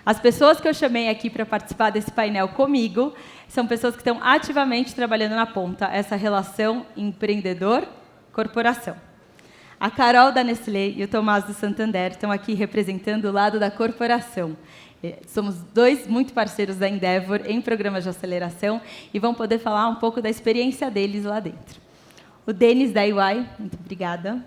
As pessoas que eu chamei aqui para participar desse painel comigo são pessoas que estão ativamente trabalhando na ponta essa relação empreendedor-corporação. A Carol da Nestlé e o Tomás do Santander estão aqui representando o lado da corporação. Somos dois muito parceiros da Endeavor em programas de aceleração e vão poder falar um pouco da experiência deles lá dentro. O Denis, da EY, muito obrigada,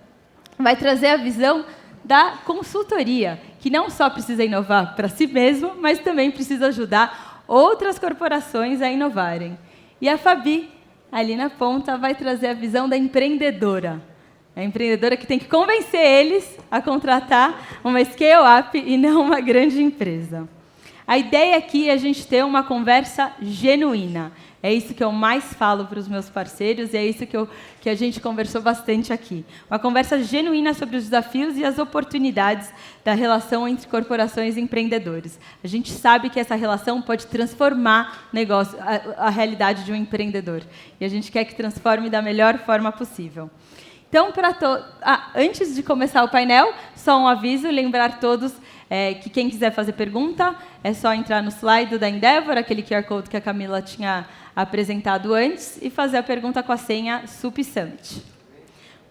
vai trazer a visão da consultoria, que não só precisa inovar para si mesmo, mas também precisa ajudar outras corporações a inovarem. E a Fabi, ali na ponta, vai trazer a visão da empreendedora. A empreendedora que tem que convencer eles a contratar uma scale-up e não uma grande empresa. A ideia aqui é a gente ter uma conversa genuína. É isso que eu mais falo para os meus parceiros e é isso que a gente conversou bastante aqui. Uma conversa genuína sobre os desafios e as oportunidades da relação entre corporações e empreendedores. A gente sabe que essa relação pode transformar a realidade de um empreendedor. E a gente quer que transforme da melhor forma possível. Então, antes de começar o painel, só um aviso, lembrar todos que quem quiser fazer pergunta, é só entrar no slide da Endeavor, aquele QR Code que a Camila tinha apresentado antes, e fazer a pergunta com a senha SUP Summit.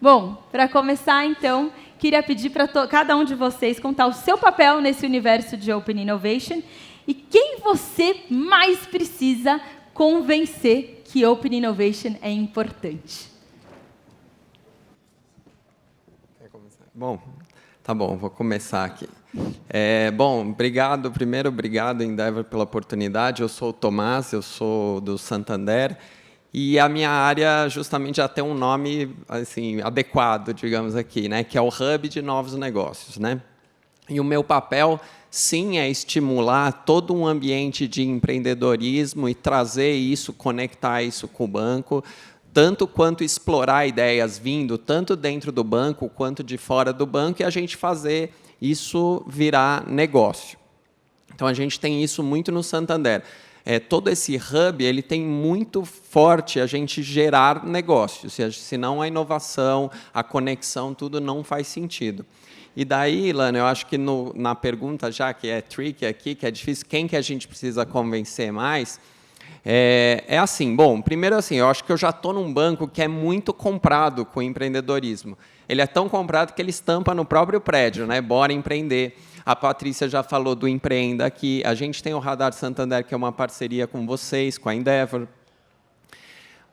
Bom, para começar, então, queria pedir para cada um de vocês contar o seu papel nesse universo de Open Innovation e quem você mais precisa convencer que Open Innovation é importante. Bom, tá bom, vou começar aqui. Bom, primeiro obrigado, Endeavor, pela oportunidade. Eu sou o Tomás, eu sou do Santander, e a minha área justamente já tem um nome assim, adequado, digamos aqui, né, que é o Hub de Novos Negócios, né? E o meu papel, sim, é estimular todo um ambiente de empreendedorismo e trazer isso, conectar isso com o banco, tanto quanto explorar ideias vindo tanto dentro do banco quanto de fora do banco e a gente fazer isso virar negócio. Então, a gente tem isso muito no Santander. Todo esse hub ele tem muito forte a gente gerar negócios, senão a inovação, a conexão, tudo não faz sentido. E daí, Ilana, eu acho que na pergunta, já que é tricky aqui, que é difícil, quem que a gente precisa convencer mais, assim, bom, primeiro assim, eu acho que eu já estou num banco que é muito comprado com empreendedorismo. Ele é tão comprado que ele estampa no próprio prédio, né? Bora empreender. A Patrícia já falou do Empreenda aqui. A gente tem o Radar Santander, que é uma parceria com vocês, com a Endeavor.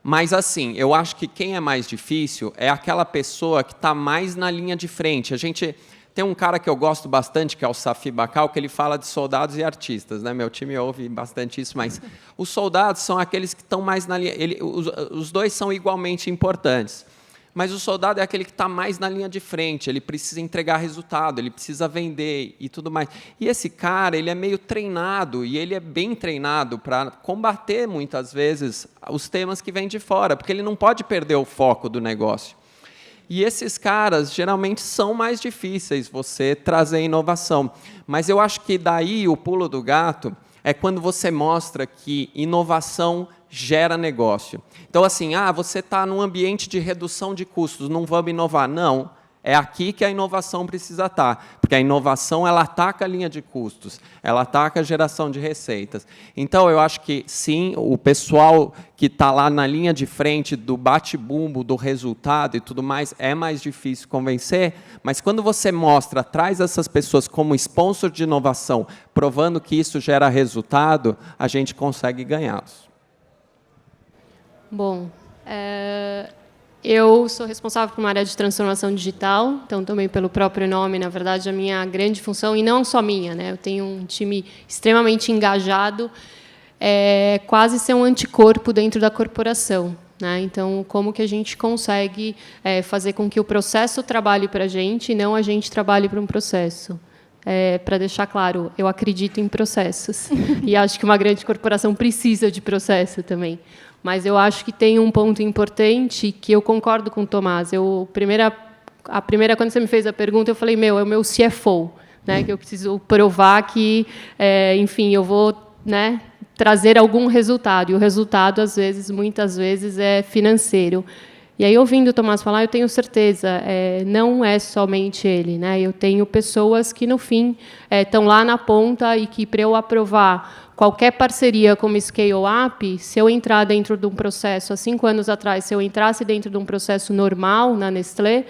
Mas, assim, eu acho que quem é mais difícil é aquela pessoa que está mais na linha de frente. A gente tem um cara que eu gosto bastante, que é o Safi Bacal, que ele fala de soldados e artistas, né? Meu time ouve bastante isso, mas os soldados são aqueles que estão mais na linha. Os dois são igualmente importantes. Mas o soldado é aquele que está mais na linha de frente, ele precisa entregar resultado, ele precisa vender e tudo mais. E esse cara, ele é meio treinado, e ele é bem treinado para combater, muitas vezes, os temas que vêm de fora, porque ele não pode perder o foco do negócio. E esses caras, geralmente, são mais difíceis você trazer inovação. Mas eu acho que daí o pulo do gato é quando você mostra que inovação gera negócio. Então, assim, você está num ambiente de redução de custos, não vamos inovar. Não, é aqui que a inovação precisa estar, porque a inovação ela ataca a linha de custos, ela ataca a geração de receitas. Então, eu acho que, sim, o pessoal que está lá na linha de frente do bate-bumbo, do resultado e tudo mais, é mais difícil convencer, mas quando você mostra, traz essas pessoas como sponsor de inovação, provando que isso gera resultado, a gente consegue ganhá-los. Bom, eu sou responsável por uma área de transformação digital, então também pelo próprio nome, na verdade, a minha grande função, e não só minha, né? Eu tenho um time extremamente engajado, quase ser um anticorpo dentro da corporação, né? Então, como que a gente consegue fazer com que o processo trabalhe para a gente e não a gente trabalhe para um processo? Para deixar claro, eu acredito em processos e acho que uma grande corporação precisa de processo também. Mas eu acho que tem um ponto importante que eu concordo com o Tomás. A primeira, quando você me fez a pergunta, eu falei, é o meu CFO, né, que eu preciso provar que, enfim, eu vou, né, trazer algum resultado. E o resultado, muitas vezes, é financeiro. E aí, ouvindo o Tomás falar, eu tenho certeza, não é somente ele, né? Eu tenho pessoas que, no fim, estão lá na ponta e que, para eu aprovar qualquer parceria como scale-up, se eu entrar dentro de um processo, há 5 anos atrás, se eu entrasse dentro de um processo normal na Nestlé,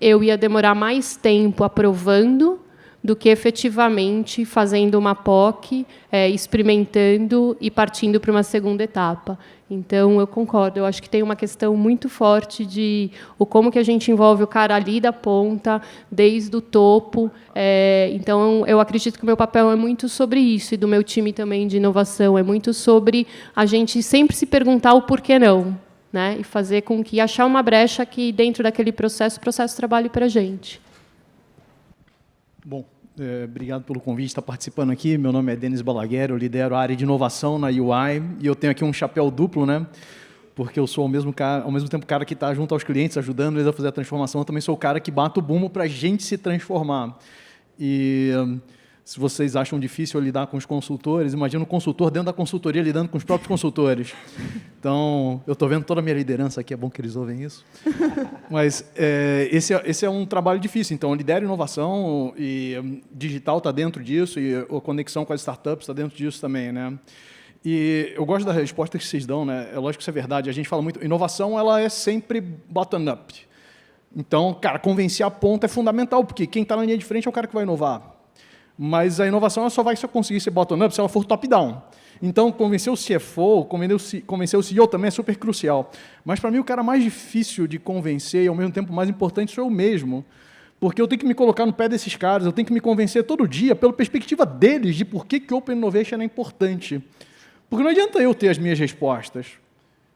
eu ia demorar mais tempo aprovando do que efetivamente fazendo uma POC, experimentando e partindo para uma segunda etapa. Então, eu concordo. Eu acho que tem uma questão muito forte de como que a gente envolve o cara ali da ponta, desde o topo. Então, eu acredito que o meu papel é muito sobre isso, e do meu time também de inovação. É muito sobre a gente sempre se perguntar o porquê não, né? E fazer com que achar uma brecha que, dentro daquele processo, o processo trabalhe para a gente. Bom, obrigado pelo convite, estar participando aqui. Meu nome é Denis Balaguer, eu lidero a área de inovação na UI, e eu tenho aqui um chapéu duplo, né? Porque eu sou ao mesmo tempo o cara que está junto aos clientes, ajudando eles a fazer a transformação. Eu também sou o cara que bate o bumbo para a gente se transformar. E se vocês acham difícil eu lidar com os consultores, imagina um consultor dentro da consultoria lidando com os próprios consultores. Então, eu estou vendo toda a minha liderança aqui, é bom que eles ouvem isso. Mas esse é um trabalho difícil. Então, eu lidero inovação, e digital está dentro disso, e a conexão com as startups está dentro disso também, né? E eu gosto da resposta que vocês dão, né? É lógico que isso é verdade. A gente fala muito, inovação ela é sempre bottom-up. Então, cara, convencer a ponta é fundamental, porque quem está na linha de frente é o cara que vai inovar. Mas a inovação ela só vai conseguir ser bottom-up se ela for top-down. Então, convencer o CFO, convencer o CEO também é super crucial. Mas, para mim, o cara mais difícil de convencer e, ao mesmo tempo, mais importante sou eu mesmo. Porque eu tenho que me colocar no pé desses caras, eu tenho que me convencer todo dia, pela perspectiva deles, de por que Open Innovation é importante. Porque não adianta eu ter as minhas respostas.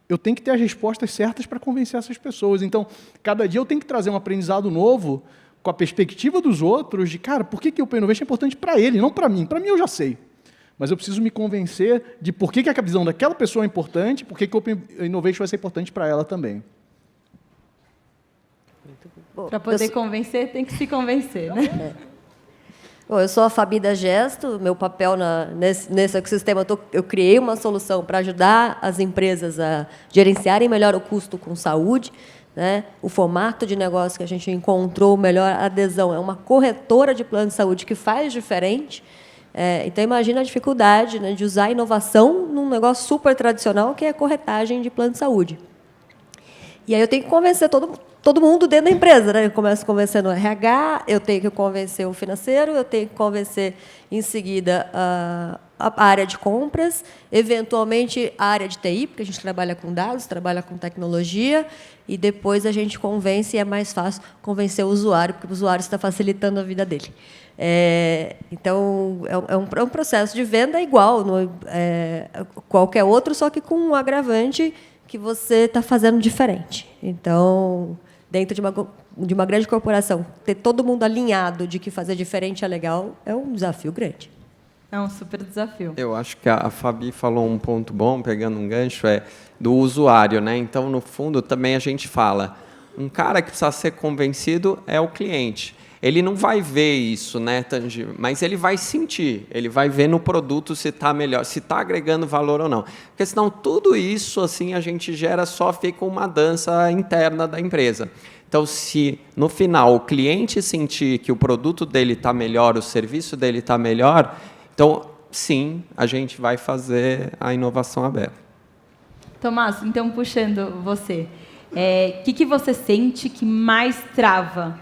Eu tenho que ter as respostas certas para convencer essas pessoas. Então, cada dia eu tenho que trazer um aprendizado novo, com a perspectiva dos outros, de, cara, por que o Open Innovation é importante para ele, não para mim? Para mim eu já sei. Mas eu preciso me convencer de por que a visão daquela pessoa é importante, por que o Open Innovation vai ser importante para ela também. Para poder convencer, tem que se convencer, né? Bom, eu sou a Fabi da Gesto, meu papel nesse ecossistema, eu criei uma solução para ajudar as empresas a gerenciarem melhor o custo com saúde, né? O formato de negócio que a gente encontrou melhor adesão é uma corretora de plano de saúde que faz diferente. Então, imagina a dificuldade, né, de usar a inovação num negócio super tradicional, que é a corretagem de plano de saúde. E aí eu tenho que convencer todo mundo dentro da empresa, né? Eu começo convencendo o RH, eu tenho que convencer o financeiro, eu tenho que convencer, em seguida, a área de compras, eventualmente a área de TI, porque a gente trabalha com dados, trabalha com tecnologia, e depois a gente convence, e é mais fácil convencer o usuário, porque o usuário está facilitando a vida dele. Então, é um processo de venda igual qualquer outro, só que com um agravante que você está fazendo diferente. Então, dentro de uma grande corporação, ter todo mundo alinhado de que fazer diferente é legal é um desafio grande. É um super desafio. Eu acho que a Fabi falou um ponto bom, pegando um gancho, do usuário, né? Então, no fundo, também a gente fala, um cara que precisa ser convencido é o cliente. Ele não vai ver isso, né, tangível, mas ele vai sentir, ele vai ver no produto se está melhor, se está agregando valor ou não. Porque senão tudo isso assim a gente gera, só fica uma dança interna da empresa. Então, se no final o cliente sentir que o produto dele está melhor, o serviço dele está melhor, então sim, a gente vai fazer a inovação aberta. Tomás, então puxando você, que você sente que mais trava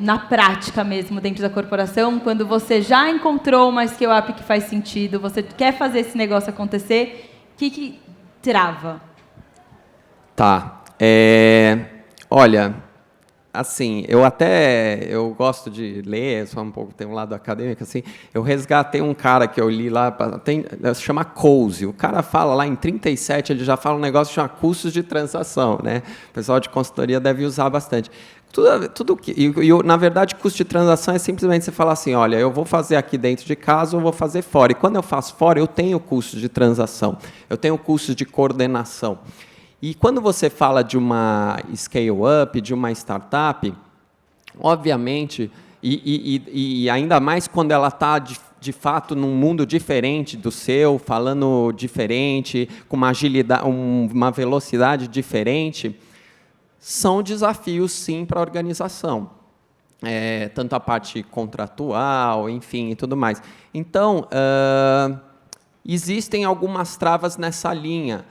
na prática mesmo, dentro da corporação, quando você já encontrou uma scale-up que faz sentido, você quer fazer esse negócio acontecer, o que trava? Tá. Olha, assim, eu gosto de ler, só um pouco, tem um lado acadêmico, assim, eu resgatei um cara que eu li lá, se chama Coase, o cara fala lá em 37, ele já fala um negócio que chama custos de transação, né? O pessoal de consultoria deve usar bastante. Na verdade, custo de transação é simplesmente você falar assim, olha, eu vou fazer aqui dentro de casa ou vou fazer fora. E quando eu faço fora, eu tenho custo de transação, eu tenho custo de coordenação. E quando você fala de uma scale-up, de uma startup, obviamente E ainda mais quando ela está, de fato, num mundo diferente do seu, falando diferente, com uma agilidade, uma velocidade diferente, são desafios, sim, para a organização. Tanto a parte contratual, enfim, e tudo mais. Então, existem algumas travas nessa linha.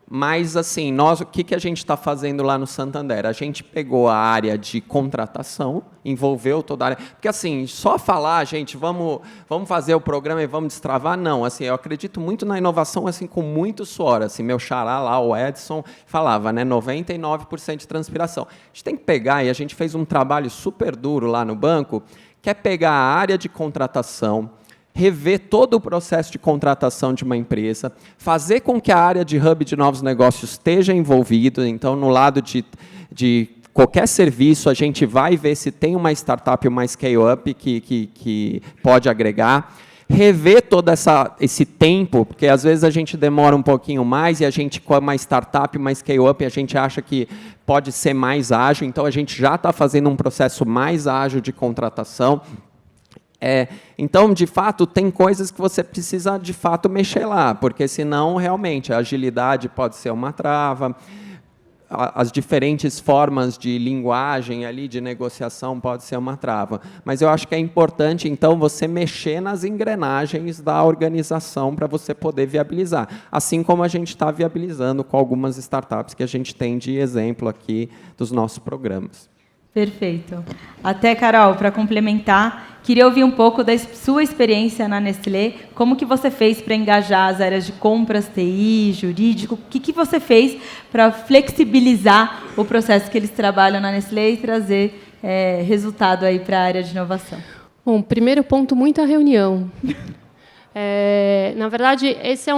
Mas, assim, o que a gente está fazendo lá no Santander? A gente pegou a área de contratação, envolveu toda a área... Porque, assim, só falar, gente, vamos fazer o programa e vamos destravar, não. Assim, eu acredito muito na inovação, assim, com muito suor. Assim, meu xará lá, o Edson, falava, né, 99% de transpiração. A gente tem que pegar, e a gente fez um trabalho super duro lá no banco, que é pegar a área de contratação, rever todo o processo de contratação de uma empresa, fazer com que a área de hub de novos negócios esteja envolvida. Então, no lado de qualquer serviço, a gente vai ver se tem uma startup, uma scale-up que pode agregar. Rever todo esse tempo, porque às vezes a gente demora um pouquinho mais e a gente, com uma startup, uma scale-up, a gente acha que pode ser mais ágil. Então, a gente já está fazendo um processo mais ágil de contratação. Então, de fato, tem coisas que você precisa, de fato, mexer lá, porque, senão, realmente, a agilidade pode ser uma trava, as diferentes formas de linguagem ali, de negociação, pode ser uma trava. Mas eu acho que é importante, então, você mexer nas engrenagens da organização para você poder viabilizar, assim como a gente está viabilizando com algumas startups que a gente tem de exemplo aqui dos nossos programas. Perfeito. Até, Carol, para complementar, queria ouvir um pouco da sua experiência na Nestlé, como que você fez para engajar as áreas de compras, TI, jurídico, o que você fez para flexibilizar o processo que eles trabalham na Nestlé e trazer resultado aí para a área de inovação? Bom, primeiro ponto, muita reunião. Na verdade, essa é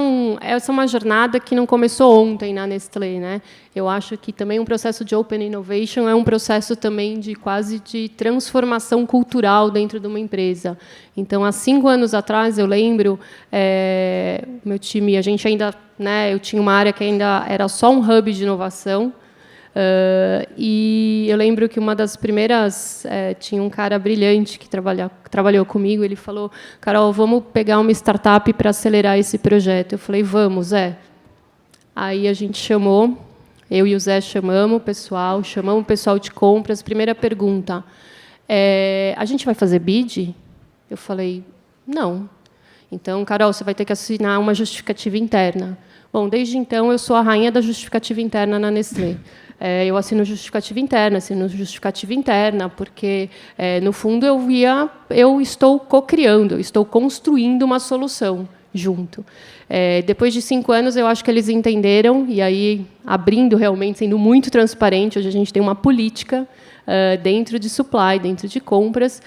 uma jornada que não começou ontem na Nestlé, né? Eu acho que também um processo de Open Innovation é um processo também de quase de transformação cultural dentro de uma empresa. Então, há 5 anos atrás, eu lembro, meu time, a gente ainda, né? Eu tinha uma área que ainda era só um hub de inovação. E eu lembro que uma das primeiras, tinha um cara brilhante que trabalhou comigo, ele falou, Carol, vamos pegar uma startup para acelerar esse projeto. Eu falei, vamos, Zé. Aí a gente chamou, eu e o Zé chamamos o pessoal de compras. Primeira pergunta, a gente vai fazer bid? Eu falei, não. Então, Carol, você vai ter que assinar uma justificativa interna. Bom, desde então, eu sou a rainha da justificativa interna na Nestlé. Eu assino justificativa interna, porque, no fundo, eu estou co-criando, eu estou construindo uma solução junto. Depois de 5 anos, eu acho que eles entenderam, e aí, abrindo realmente, sendo muito transparente, hoje a gente tem uma política dentro de supply, dentro de compras,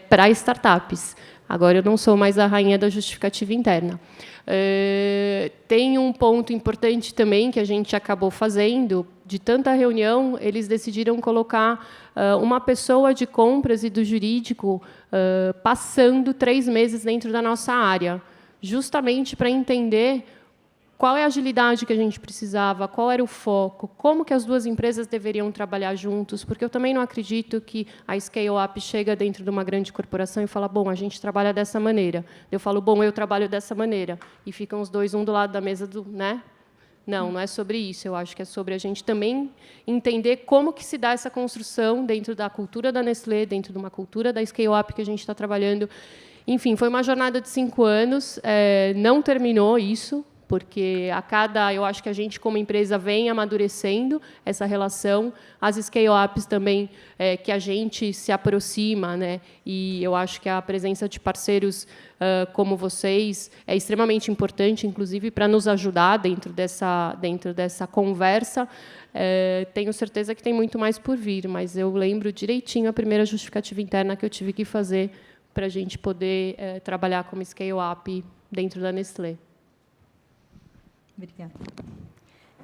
para startups. Agora, eu não sou mais a rainha da justificativa interna. Tem um ponto importante também que a gente acabou fazendo. De tanta reunião, eles decidiram colocar uma pessoa de compras e do jurídico passando 3 meses dentro da nossa área, justamente para entender qual é a agilidade que a gente precisava, qual era o foco, como que as duas empresas deveriam trabalhar juntos, porque eu também não acredito que a scale-up chega dentro de uma grande corporação e fala, bom, a gente trabalha dessa maneira. Eu falo, bom, eu trabalho dessa maneira. E ficam os dois, um do lado da mesa, né? Não é sobre isso. Eu acho que é sobre a gente também entender como que se dá essa construção dentro da cultura da Nestlé, dentro de uma cultura da scale-up que a gente está trabalhando. Enfim, foi uma jornada de 5 anos. Não terminou isso, porque eu acho que a gente, como empresa, vem amadurecendo essa relação. As scale-ups também, que a gente se aproxima, né? E eu acho que a presença de parceiros como vocês é extremamente importante, inclusive, para nos ajudar dentro dessa conversa. Tenho certeza que tem muito mais por vir, mas eu lembro direitinho a primeira justificativa interna que eu tive que fazer para a gente poder trabalhar como scale-up dentro da Nestlé. Obrigada.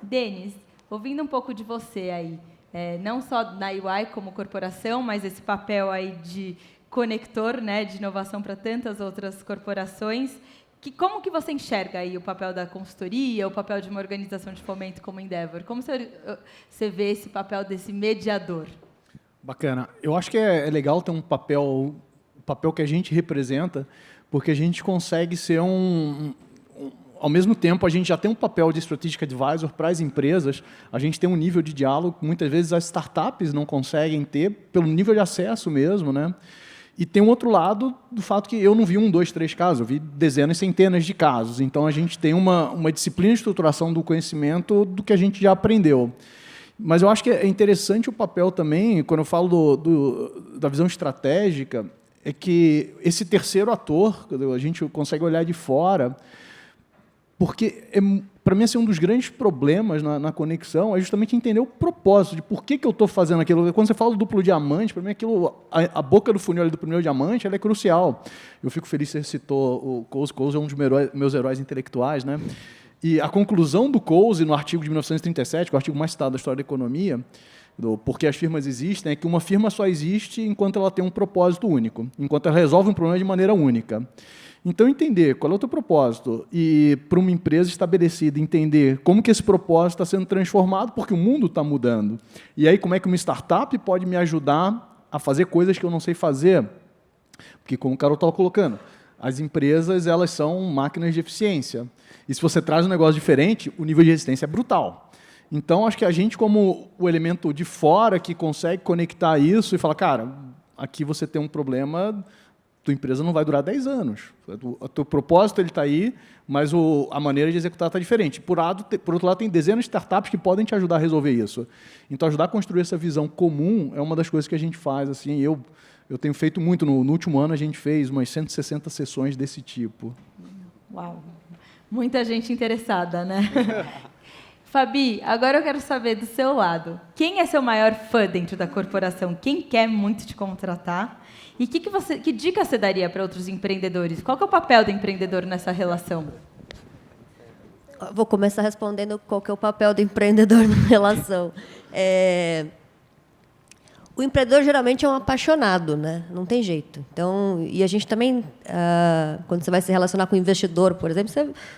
Denis, ouvindo um pouco de você aí, não só na UI como corporação, mas esse papel aí de conector, né, de inovação para tantas outras corporações, como que você enxerga aí o papel da consultoria, o papel de uma organização de fomento como Endeavor? Como você vê esse papel desse mediador? Bacana. Eu acho que é legal ter o papel que a gente representa, porque a gente consegue ser ao mesmo tempo, a gente já tem um papel de Strategic Advisor para as empresas, a gente tem um nível de diálogo que muitas vezes as startups não conseguem ter, pelo nível de acesso mesmo, né? E tem um outro lado do fato que eu não vi 1, 2, 3 casos, eu vi dezenas, centenas de casos. Então, a gente tem uma disciplina de estruturação do conhecimento do que a gente já aprendeu. Mas eu acho que é interessante o papel também, quando eu falo da visão estratégica, é que esse terceiro ator, a gente consegue olhar de fora, porque, para mim, assim, um dos grandes problemas na conexão é justamente entender o propósito de por que eu estou fazendo aquilo. Quando você fala do duplo diamante, para mim, aquilo, a boca do funil ali do primeiro diamante, ela é crucial. Eu fico feliz que você citou o Coase. Coase é um dos meus heróis intelectuais, né? E a conclusão do Coase, no artigo de 1937, que é o artigo mais citado da história da economia, do porquê as firmas existem, é que uma firma só existe enquanto ela tem um propósito único, enquanto ela resolve um problema de maneira única. Então, entender qual é o teu propósito e, para uma empresa estabelecida, entender como que esse propósito está sendo transformado, porque o mundo está mudando. E aí, como é que uma startup pode me ajudar a fazer coisas que eu não sei fazer? Porque, como o Carol estava colocando, as empresas elas são máquinas de eficiência. E se você traz um negócio diferente, o nível de resistência é brutal. Então, acho que a gente, como o elemento de fora que consegue conectar isso e falar, cara, aqui você tem um problema, tua empresa não vai durar 10 anos. O teu propósito está aí, mas a maneira de executar está diferente. Por outro lado, tem dezenas de startups que podem te ajudar a resolver isso. Então, ajudar a construir essa visão comum é uma das coisas que a gente faz. Assim, eu tenho feito muito. No último ano, a gente fez umas 160 sessões desse tipo. Uau! Muita gente interessada, né? Fabi, agora eu quero saber do seu lado. Quem é seu maior fã dentro da corporação? Quem quer muito te contratar? E que dica você daria para outros empreendedores? Qual que é o papel do empreendedor nessa relação? Vou começar respondendo qual que é o papel do empreendedor na relação. O empreendedor geralmente é um apaixonado, né? Não tem jeito. Então, e a gente também, quando você vai se relacionar com o investidor, por exemplo,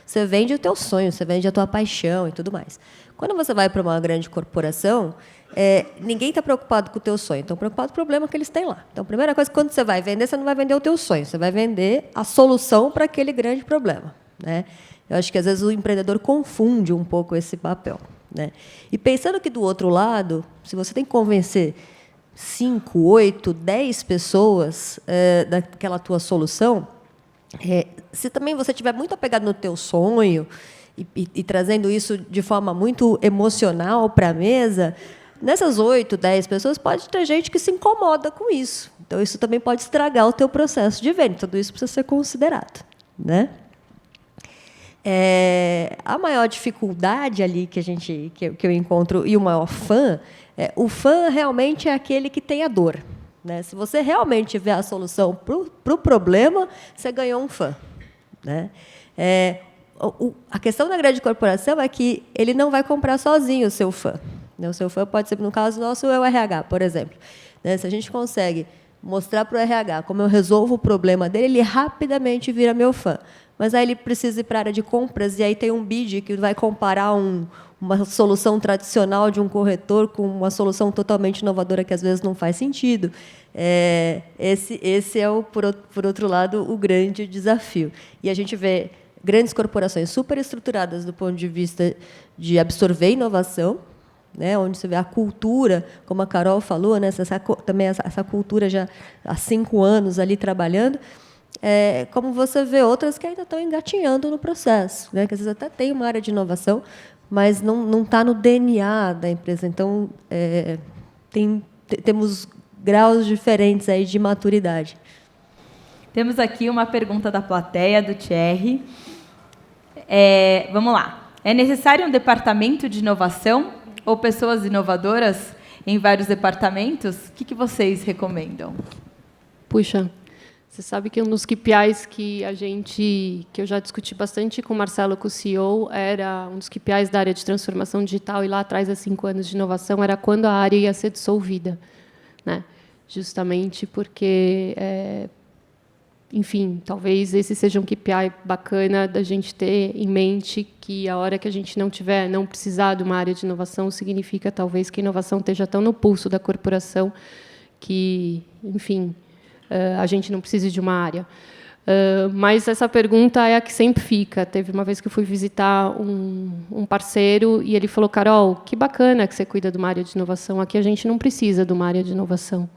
você vende o teu sonho, você vende a tua paixão e tudo mais. Quando você vai para uma grande corporação, ninguém está preocupado com o teu sonho, estão preocupados com o problema que eles têm lá. Então, a primeira coisa, quando você vai vender, você não vai vender o teu sonho, você vai vender a solução para aquele grande problema, né? Eu acho que, às vezes, o empreendedor confunde um pouco esse papel, né? E pensando que, do outro lado, se você tem que convencer 5, 8, 10 pessoas daquela tua solução, se também você estiver muito apegado no teu sonho e trazendo isso de forma muito emocional para a mesa, nessas 8, 10 pessoas pode ter gente que se incomoda com isso. Então, isso também pode estragar o teu processo de venda. Tudo isso precisa ser considerado, né? A maior dificuldade ali que eu encontro, e o maior fã, o fã realmente é aquele que tem a dor, né? Se você realmente tiver a solução para o problema, você ganhou um fã, né? A questão da grande corporação é que ele não vai comprar sozinho o seu fã, né? O seu fã pode ser, no caso nosso, é o RH, por exemplo, né? Se a gente consegue mostrar para o RH como eu resolvo o problema dele, ele rapidamente vira meu fã. Mas aí ele precisa ir para a área de compras, e aí tem um bid que vai comparar uma solução tradicional de um corretor com uma solução totalmente inovadora que, às vezes, não faz sentido. Esse é, por outro lado, o grande desafio. E a gente vê grandes corporações superestruturadas do ponto de vista de absorver inovação, né, onde você vê a cultura, como a Carol falou, né, também essa cultura já há 5 anos ali trabalhando, como você vê outras que ainda estão engatinhando no processo, né, que às vezes até tem uma área de inovação, mas não está no DNA da empresa. Então, temos graus diferentes aí de maturidade. Temos aqui uma pergunta da plateia, do Thierry. Vamos lá. É necessário um departamento de inovação ou pessoas inovadoras em vários departamentos? O que vocês recomendam? Puxa, você sabe que um dos KPIs que eu já discuti bastante com o Marcelo, com o CEO, era um dos KPIs da área de transformação digital, e lá atrás, há 5 anos de inovação, era quando a área ia ser dissolvida, né? Justamente porque, enfim, talvez esse seja um KPI bacana da gente ter em mente, que a hora que a gente não precisar de uma área de inovação, significa talvez que a inovação esteja tão no pulso da corporação que, enfim, a gente não precise de uma área. Mas essa pergunta é a que sempre fica. Teve uma vez que eu fui visitar um parceiro e ele falou: Carol, que bacana que você cuida de uma área de inovação. Aqui a gente não precisa de uma área de inovação.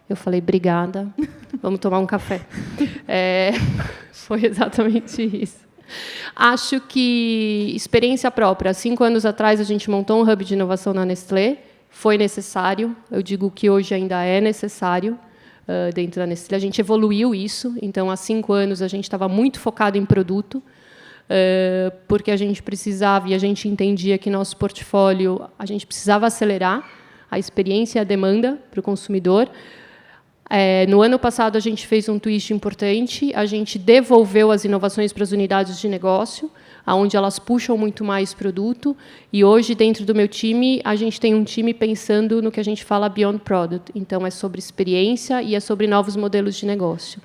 Eu falei: obrigada, vamos tomar um café. Foi exatamente isso. Acho que experiência própria. 5 anos atrás, a gente montou um hub de inovação na Nestlé. Foi necessário. Eu digo que hoje ainda é necessário. Dentro da Nestlé. A gente evoluiu isso, então, há 5 anos, a gente estava muito focado em produto, porque a gente precisava, e a gente entendia que nosso portfólio, a gente precisava acelerar a experiência e a demanda para o consumidor. No ano passado, a gente fez um twist importante, a gente devolveu as inovações para as unidades de negócio, onde elas puxam muito mais produto, e hoje, dentro do meu time, a gente tem um time pensando no que a gente fala Beyond Product. Então, é sobre experiência e é sobre novos modelos de negócio.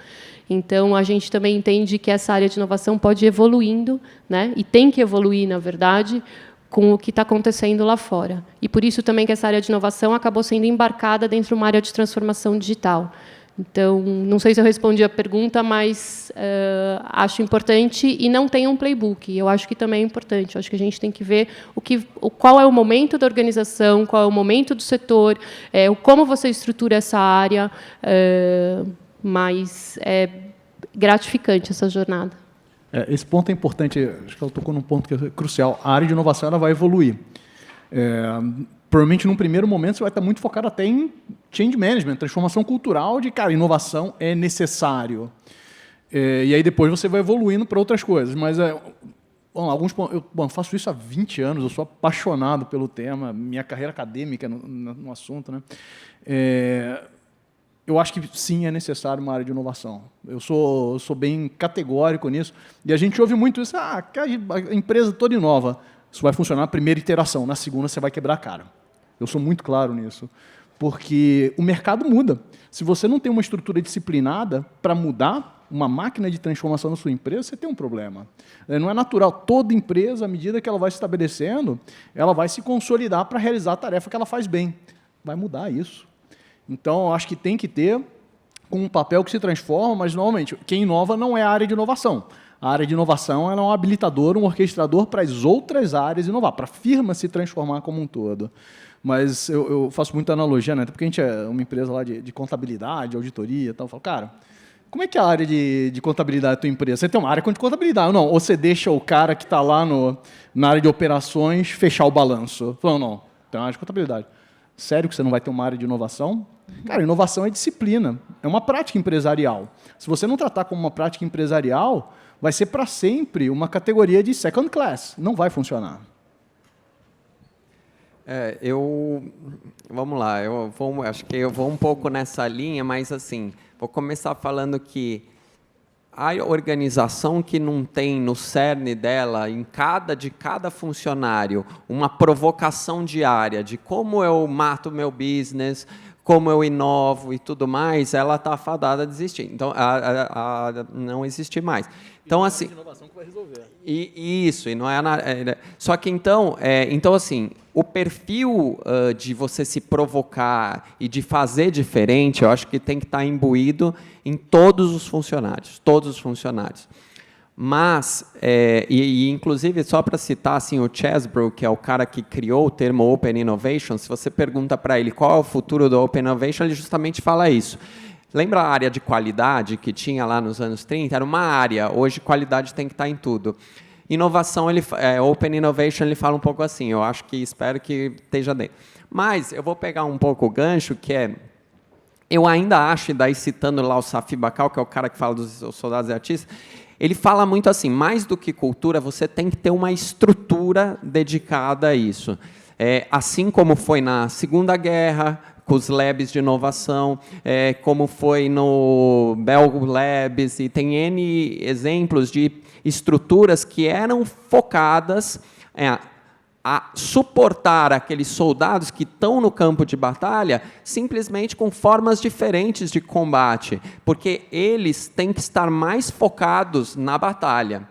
Então, a gente também entende que essa área de inovação pode ir evoluindo, né? E tem que evoluir, na verdade, com o que está acontecendo lá fora. E, por isso, também, que essa área de inovação acabou sendo embarcada dentro de uma área de transformação digital. Então, não sei se eu respondi a pergunta, mas acho importante, e não tem um playbook. Eu acho que também é importante. Eu acho que a gente tem que ver qual é o momento da organização, qual é o momento do setor, como você estrutura essa área, mas é gratificante essa jornada. Esse ponto é importante. Acho que ela tocou num ponto que é crucial. A área de inovação ela vai evoluir. Provavelmente, num primeiro momento, você vai estar muito focado até em change management, transformação cultural de, cara, inovação é necessário. E aí, depois, você vai evoluindo para outras coisas. Mas, alguns pontos, eu faço isso há 20 anos, eu sou apaixonado pelo tema, minha carreira acadêmica no assunto, né? Eu acho que, sim, é necessário uma área de inovação. Eu sou bem categórico nisso. E a gente ouve muito isso, a empresa toda inova. Isso vai funcionar na primeira iteração, na segunda você vai quebrar a cara. Eu sou muito claro nisso. Porque o mercado muda. Se você não tem uma estrutura disciplinada para mudar uma máquina de transformação na sua empresa, você tem um problema. Não é natural. Toda empresa, à medida que ela vai se estabelecendo, ela vai se consolidar para realizar a tarefa que ela faz bem. Vai mudar isso. Então, eu acho que tem que ter um papel que se transforma, mas, normalmente, quem inova não é a área de inovação. A área de inovação ela é um habilitador, um orquestrador para as outras áreas inovar, para a firma se transformar como um todo. Mas eu faço muita analogia, né? Até porque a gente é uma empresa lá de contabilidade, auditoria e tal. Eu falo, cara, como é que é a área de contabilidade da tua empresa? Você tem uma área de contabilidade, não? Ou você deixa o cara que está lá na área de operações fechar o balanço? Eu falo, não, tem uma área de contabilidade. Sério que você não vai ter uma área de inovação? Cara, inovação é disciplina, é uma prática empresarial. Se você não tratar como uma prática empresarial, vai ser para sempre uma categoria de second class. Não vai funcionar. Vamos lá, acho que eu vou um pouco nessa linha, mas assim, vou começar falando que a organização que não tem no cerne dela, de cada funcionário, uma provocação diária de como eu mato o meu business, como eu inovo e tudo mais, ela está fadada a desistir. Então, a não existir mais. Então, assim, inovação que vai resolver. Isso, e não é só que então assim, o perfil de você se provocar e de fazer diferente, eu acho que tem que estar imbuído em todos os funcionários, Mas, inclusive, só para citar assim, o Chesbrough, que é o cara que criou o termo Open Innovation, se você pergunta para ele qual é o futuro do Open Innovation, ele justamente fala isso. Lembra a área de qualidade que tinha lá nos anos 30? Era uma área, hoje qualidade tem que estar em tudo. Inovação, Open Innovation, ele fala um pouco assim, espero que esteja dentro. Mas eu vou pegar um pouco o gancho, que eu ainda acho, e daí citando lá o Safi Bahcall, que é o cara que fala dos soldados e artistas, ele fala muito assim, mais do que cultura, você tem que ter uma estrutura dedicada a isso. Assim como foi na Segunda Guerra, com os labs de inovação, como foi no Bell Labs, e tem N exemplos de estruturas que eram focadas a suportar aqueles soldados que estão no campo de batalha simplesmente com formas diferentes de combate, porque eles têm que estar mais focados na batalha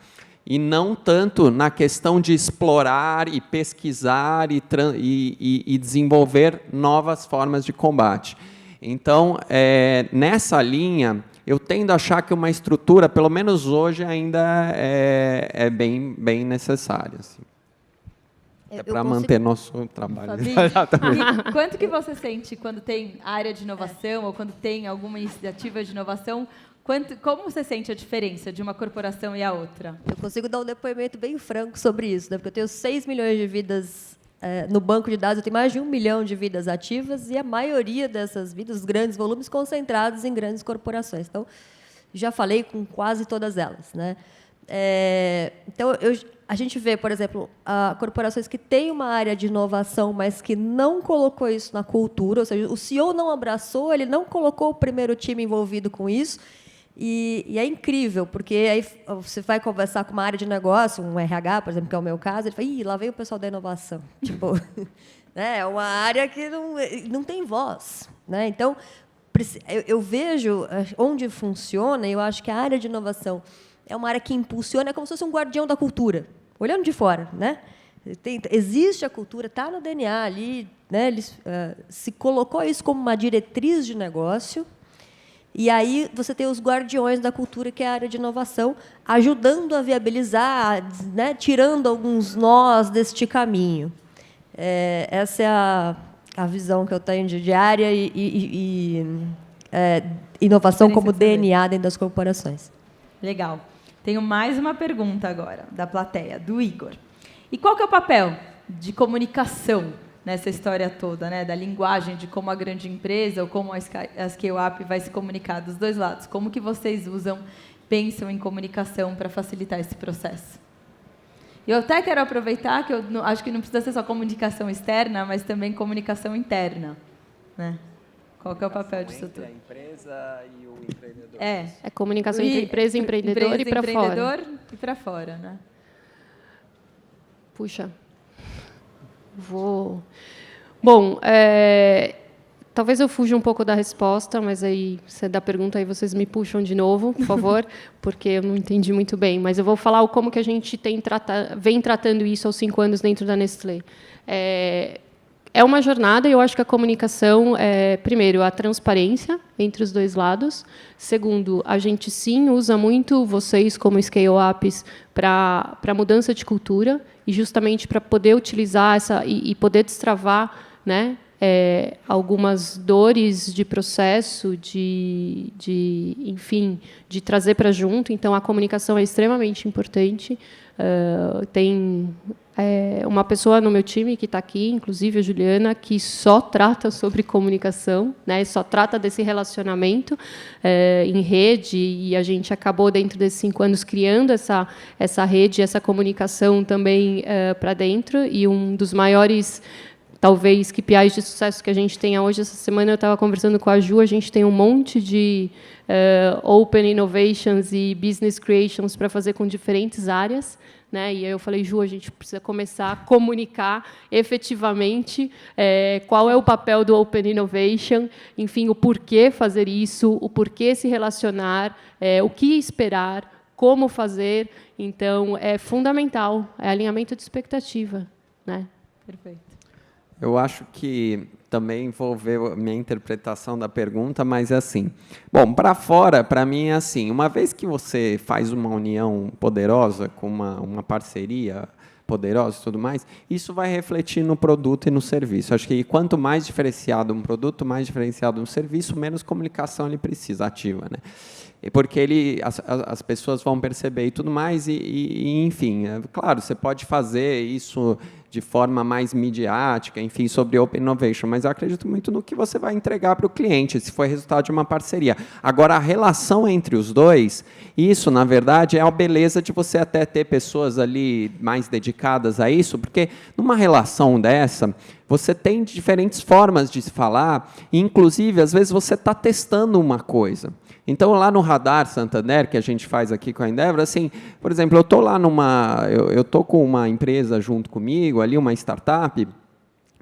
e não tanto na questão de explorar e pesquisar e desenvolver novas formas de combate. Então, nessa linha, eu tendo a achar que uma estrutura, pelo menos hoje, ainda é bem necessária. Assim. Para manter nosso trabalho. E quanto que você sente quando tem área de inovação ou quando tem alguma iniciativa de inovação? Como você sente a diferença de uma corporação e a outra? Eu consigo dar um depoimento bem franco sobre isso, né? Porque eu tenho 6 milhões de vidas no banco de dados, eu tenho mais de 1 milhão de vidas ativas e a maioria dessas vidas, os grandes volumes, concentrados em grandes corporações. Então, já falei com quase todas elas, né? Então, a gente vê, por exemplo, corporações que têm uma área de inovação, mas que não colocou isso na cultura, ou seja, o CEO não abraçou, ele não colocou o primeiro time envolvido com isso, e é incrível, porque aí você vai conversar com uma área de negócio, um RH, por exemplo, que é o meu caso, ele fala, lá vem o pessoal da inovação. Tipo, né, é uma área que não tem voz. Né? Então, eu vejo onde funciona, e eu acho que a área de inovação é uma área que impulsiona, é como se fosse um guardião da cultura, olhando de fora. Né? Existe a cultura, está no DNA ali, né? Se colocou isso como uma diretriz de negócio, e aí você tem os guardiões da cultura, que é a área de inovação, ajudando a viabilizar, né? Tirando alguns nós deste caminho. Essa é a visão que eu tenho de área e inovação como DNA dentro das corporações. Legal. Tenho mais uma pergunta agora, da plateia, do Igor. E qual que é o papel de comunicação nessa história toda, né? Da linguagem, de como a grande empresa ou como a scale-up vai se comunicar dos dois lados? Como que vocês pensam em comunicação para facilitar esse processo? Eu até quero aproveitar que eu acho que não precisa ser só comunicação externa, mas também comunicação interna. Né? Qual que é o papel disso tudo? Entre a empresa e o empreendedor. É comunicação entre empresa e empreendedor e para fora. E para fora, né? Puxa. Bom, talvez eu fuja um pouco da resposta, mas aí, se da pergunta, aí vocês me puxam de novo, por favor, porque eu não entendi muito bem. Mas eu vou falar como que a gente vem tratando isso aos 5 anos dentro da Nestlé. É uma jornada, e eu acho que a comunicação primeiro, a transparência entre os dois lados. Segundo, a gente, sim, usa muito vocês como scale-ups para mudança de cultura, e justamente para poder utilizar e poder destravar, né, algumas dores de processo, enfim, de trazer para junto. Então, a comunicação é extremamente importante. Tem uma pessoa no meu time que está aqui, inclusive a Juliana, que só trata sobre comunicação, né, só trata desse relacionamento em rede, e a gente acabou, dentro desses 5 anos, criando essa rede, essa comunicação também para dentro, e um dos maiores, talvez, KPIs de sucesso que a gente tenha hoje. Essa semana eu estava conversando com a Ju, a gente tem um monte de Open Innovations e Business Creations para fazer com diferentes áreas. Né? E aí eu falei, Ju, a gente precisa começar a comunicar efetivamente qual é o papel do Open Innovation, enfim, o porquê fazer isso, o porquê se relacionar, o que esperar, como fazer. Então, é fundamental, é alinhamento de expectativa. Né? Perfeito. Eu acho que também vou ver a minha interpretação da pergunta, mas é assim. Bom, para fora, para mim, é assim. Uma vez que você faz uma união poderosa, com uma parceria poderosa e tudo mais, isso vai refletir no produto e no serviço. Acho que quanto mais diferenciado um produto, mais diferenciado um serviço, menos comunicação ele precisa, ativa. Né? Porque as pessoas vão perceber e tudo mais, enfim, claro, você pode fazer isso de forma mais midiática, enfim, sobre Open Innovation, mas eu acredito muito no que você vai entregar para o cliente, se for resultado de uma parceria. Agora, a relação entre os dois, isso, na verdade, é a beleza de você até ter pessoas ali mais dedicadas a isso, porque numa relação dessa, você tem diferentes formas de se falar, e, inclusive, às vezes, você está testando uma coisa. Então, lá no Radar Santander, que a gente faz aqui com a Endeavor, assim, por exemplo, eu estou com uma empresa junto comigo, ali uma startup,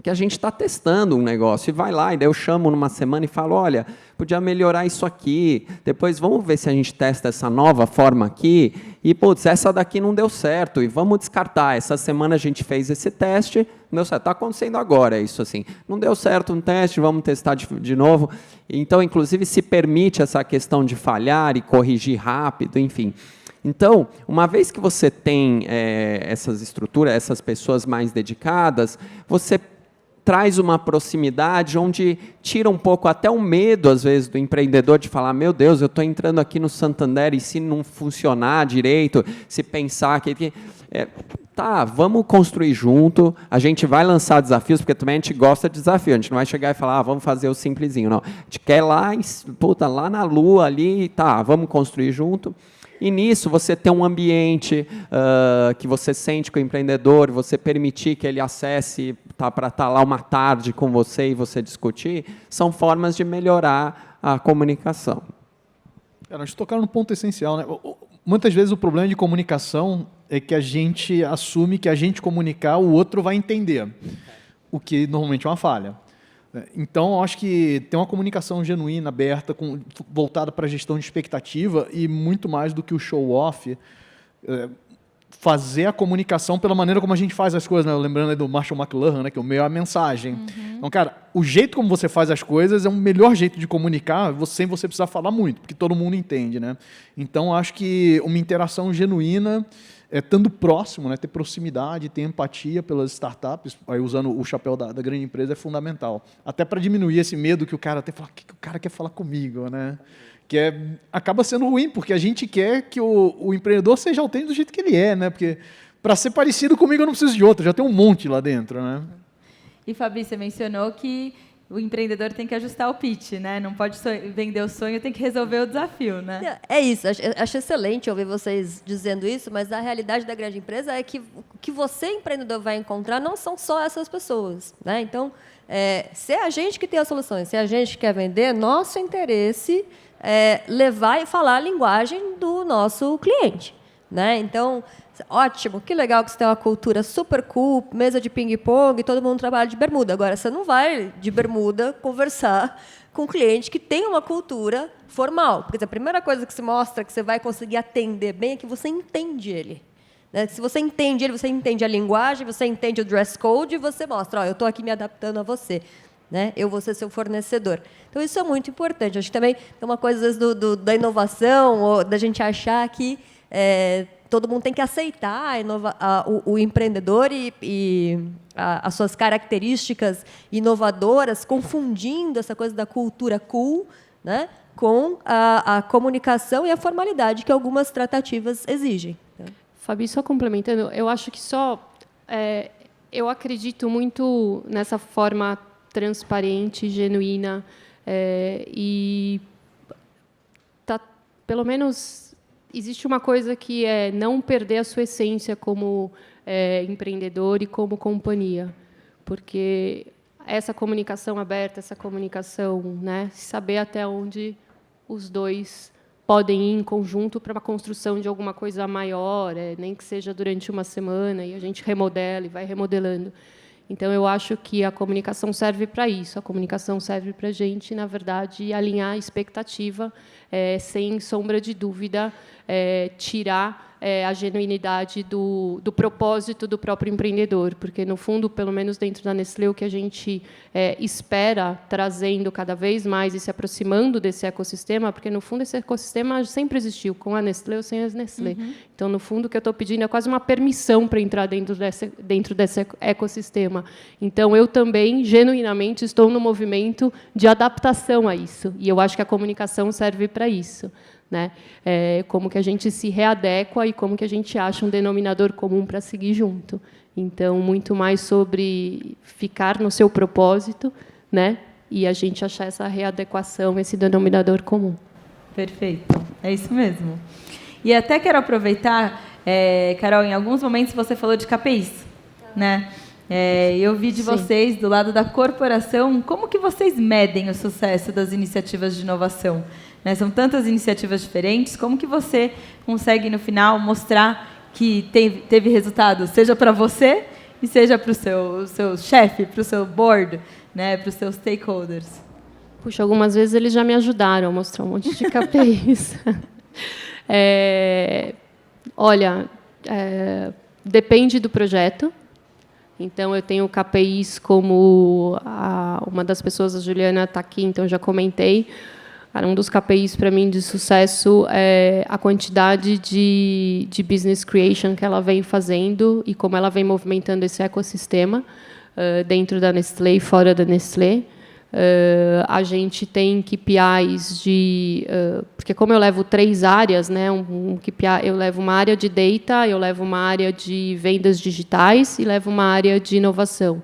Porque a gente está testando um negócio e vai lá, e daí eu chamo numa semana e falo, olha, podia melhorar isso aqui, depois vamos ver se a gente testa essa nova forma aqui, e, putz, essa daqui não deu certo, e vamos descartar. Essa semana a gente fez esse teste, não deu certo. Está acontecendo agora isso, assim. Não deu certo um teste, vamos testar de novo. Então, inclusive, se permite essa questão de falhar e corrigir rápido, enfim. Então, uma vez que você tem essas estruturas, essas pessoas mais dedicadas, você traz uma proximidade onde tira um pouco até o medo, às vezes, do empreendedor de falar, meu Deus, eu estou entrando aqui no Santander e se não funcionar direito, se pensar que... tá, vamos construir junto, a gente vai lançar desafios, porque também a gente gosta de desafio, a gente não vai chegar e falar, vamos fazer o simplesinho, não. A gente quer lá, lá na lua, ali, tá, vamos construir junto. E nisso, você ter um ambiente que você sente com o empreendedor, você permitir que ele acesse para estar lá uma tarde com você e você discutir, são formas de melhorar a comunicação. Nós tocaram no ponto essencial, né? Muitas vezes o problema de comunicação é que a gente assume que a gente comunicar, o outro vai entender, o que normalmente é uma falha. Então, eu acho que tem uma comunicação genuína, aberta, voltada para a gestão de expectativa e muito mais do que o show-off, fazer a comunicação pela maneira como a gente faz as coisas, né? Lembrando aí do Marshall McLuhan, né? Que o meio é a mensagem. Então, cara, o jeito como você faz as coisas é o melhor jeito de comunicar, sem você precisar falar muito, porque todo mundo entende, né? Então, acho que uma interação genuína, estando próximo, né, ter proximidade, ter empatia pelas startups, aí usando o chapéu da grande empresa, é fundamental. Até para diminuir esse medo que o cara tem, falar, o que o cara quer falar comigo, né? Que acaba sendo ruim, porque a gente quer que o empreendedor seja autêntico do jeito que ele é, né? Porque para ser parecido comigo eu não preciso de outro, já tem um monte lá dentro, né? E, Fabi, você mencionou que o empreendedor tem que ajustar o pitch, né? Não pode vender o sonho, tem que resolver o desafio, né? É isso. Acho excelente ouvir vocês dizendo isso, mas a realidade da grande empresa é que o que você, empreendedor, vai encontrar não são só essas pessoas, né? Então, se é a gente que tem as soluções, se é a gente que quer vender, nosso interesse é levar e falar a linguagem do nosso cliente, né? Então, ótimo, que legal que você tem uma cultura super cool, mesa de ping-pong, todo mundo trabalha de bermuda. Agora, você não vai de bermuda conversar com um cliente que tem uma cultura formal. Porque a primeira coisa que se mostra que você vai conseguir atender bem é que você entende ele. Né? Se você entende ele, você entende a linguagem, você entende o dress code e você mostra, eu estou aqui me adaptando a você. Né? Eu vou ser seu fornecedor. Então, isso é muito importante. Acho que também tem uma coisa, às vezes, da inovação, ou da gente achar que todo mundo tem que aceitar o empreendedor e as suas características inovadoras, confundindo essa coisa da cultura cool, né, com a comunicação e a formalidade que algumas tratativas exigem. Fabi, só complementando, eu acho que eu acredito muito nessa forma transparente, genuína, e pelo menos existe uma coisa que é não perder a sua essência como empreendedor e como companhia, porque essa comunicação aberta, essa comunicação, né, saber até onde os dois podem ir em conjunto para uma construção de alguma coisa maior, nem que seja durante uma semana e a gente remodela e vai remodelando. Então, eu acho que a comunicação serve para isso. A comunicação serve para a gente, na verdade, alinhar a expectativa, sem sombra de dúvida, tirar a genuinidade do propósito do próprio empreendedor. Porque, no fundo, pelo menos dentro da Nestlé, o que a gente espera, trazendo cada vez mais e se aproximando desse ecossistema, porque, no fundo, esse ecossistema sempre existiu, com a Nestlé ou sem a Nestlé. Uhum. Então, no fundo, o que eu estou pedindo é quase uma permissão para entrar dentro desse ecossistema. Então, eu também, genuinamente, estou no movimento de adaptação a isso. E eu acho que a comunicação serve para isso. Né? Como que a gente se readequa e como que a gente acha um denominador comum para seguir junto. Então, muito mais sobre ficar no seu propósito, né? E a gente achar essa readequação, esse denominador comum. Perfeito, é isso mesmo. E até quero aproveitar, Carol, em alguns momentos você falou de KPIs, né? Eu vi de vocês, do lado da corporação, como que vocês medem o sucesso das iniciativas de inovação? Né? São tantas iniciativas diferentes, como que você consegue, no final, mostrar que teve resultado, seja para você e seja para o seu chefe, para o seu board, né, para os seus stakeholders? Puxa, algumas vezes eles já me ajudaram a mostrar um monte de KPIs. Olha, depende do projeto. Então, eu tenho KPIs como uma das pessoas, a Juliana está aqui, então já comentei. Cara, um dos KPIs para mim de sucesso é a quantidade de business creation que ela vem fazendo e como ela vem movimentando esse ecossistema dentro da Nestlé e fora da Nestlé. A gente tem KPIs porque como eu levo 3 áreas, né, KPI, eu levo uma área de data, eu levo uma área de vendas digitais e levo uma área de inovação.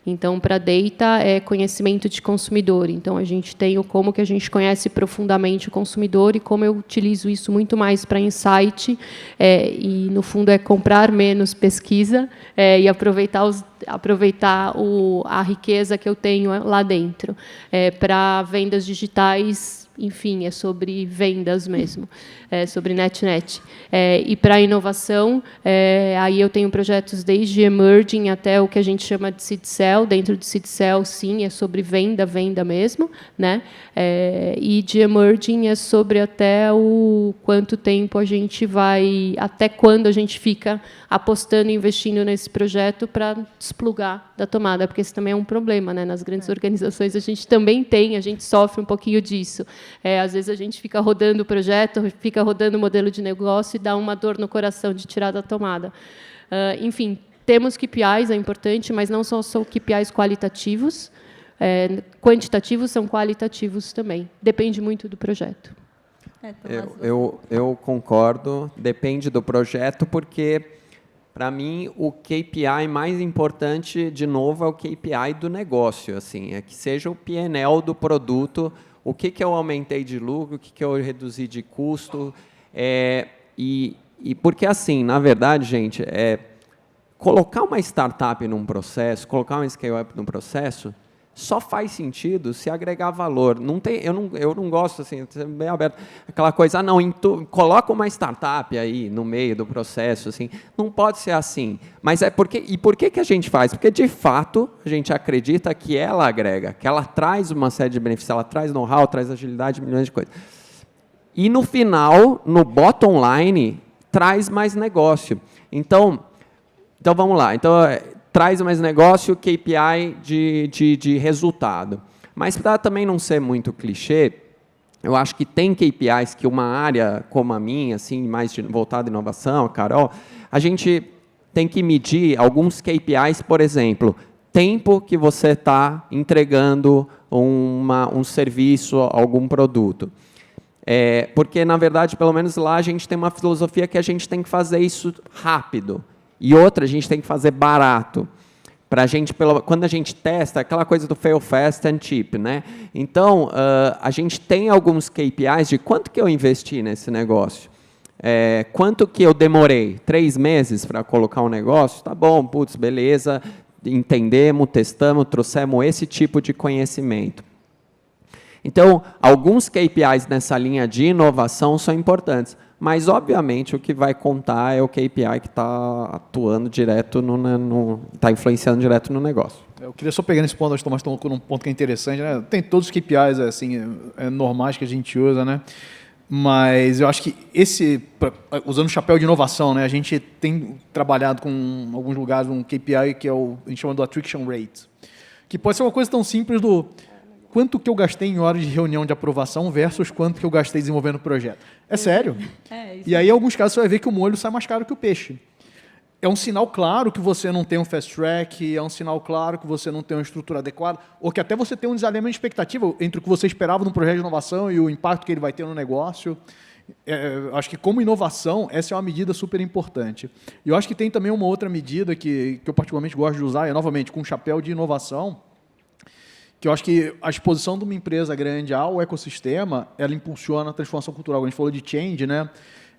Então, para data é conhecimento de consumidor. Então, a gente tem como que a gente conhece profundamente o consumidor e como eu utilizo isso muito mais para insight e, no fundo, é comprar menos pesquisa e aproveitar a riqueza que eu tenho lá dentro. Para vendas digitais, enfim, é sobre vendas mesmo, sobre net. E para a inovação, aí eu tenho projetos desde emerging até o que a gente chama de seed sell. Dentro de seed sell, sim, é sobre venda mesmo, né? E de emerging é sobre até o quanto tempo a gente vai, até quando a gente fica apostando e investindo nesse projeto para desplugar da tomada, porque esse também é um problema, né? Nas grandes organizações a gente sofre um pouquinho disso. Às vezes a gente fica rodando o projeto, fica rodando o modelo de negócio e dá uma dor no coração de tirar da tomada. Enfim, temos KPIs, é importante, mas não são só KPIs qualitativos, quantitativos são qualitativos também. Depende muito do projeto. Eu concordo, depende do projeto, porque, para mim, o KPI mais importante, de novo, é o KPI do negócio, assim, é que seja o P&L do produto, o que eu aumentei de lucro, o que eu reduzi de custo, e porque, assim, na verdade, gente, colocar uma startup num processo, colocar uma scale-up num processo, só faz sentido se agregar valor. Eu não gosto, assim, de ser bem aberto, aquela coisa, coloca uma startup aí no meio do processo, assim, não pode ser assim. Mas por que a gente faz? Porque, de fato, a gente acredita que ela agrega, que ela traz uma série de benefícios, ela traz know-how, traz agilidade, milhões de coisas. E, no final, no bottom line, traz mais negócio. Então vamos lá. Traz mais negócio, KPI de resultado. Mas, para também não ser muito clichê, eu acho que tem KPIs que uma área como a minha, assim, mais voltada à inovação, a Carol, a gente tem que medir alguns KPIs, por exemplo, tempo que você está entregando um serviço, algum produto. Porque, na verdade, pelo menos lá, a gente tem uma filosofia que a gente tem que fazer isso rápido. E outra, a gente tem que fazer barato. Quando a gente testa, aquela coisa do fail fast and cheap, né? Então, a gente tem alguns KPIs de quanto que eu investi nesse negócio. Quanto que eu demorei? 3 meses para colocar um negócio? Tá bom, putz, beleza, entendemos, testamos, trouxemos esse tipo de conhecimento. Então, alguns KPIs nessa linha de inovação são importantes. Mas, obviamente, o que vai contar é o KPI que está atuando direto, está influenciando direto no negócio. Eu queria só pegar nesse ponto, acho que o Tomás tocou num ponto que é interessante, né? Tem todos os KPIs assim, normais que a gente usa, né? Mas eu acho que usando o chapéu de inovação, né? A gente tem trabalhado com alguns lugares um KPI que a gente chama do attrition rate, que pode ser uma coisa tão simples do quanto que eu gastei em horas de reunião de aprovação versus quanto que eu gastei desenvolvendo o projeto. É sério. E aí, em alguns casos, você vai ver que o molho sai mais caro que o peixe. É um sinal claro que você não tem um fast track, é um sinal claro que você não tem uma estrutura adequada, ou que até você tem um desalinhamento de expectativa entre o que você esperava num projeto de inovação e o impacto que ele vai ter no negócio. Acho que, como inovação, essa é uma medida super importante. E eu acho que tem também uma outra medida que eu particularmente gosto de usar, novamente, com um chapéu de inovação, que eu acho que a exposição de uma empresa grande ao ecossistema, ela impulsiona a transformação cultural. A gente falou de change, né?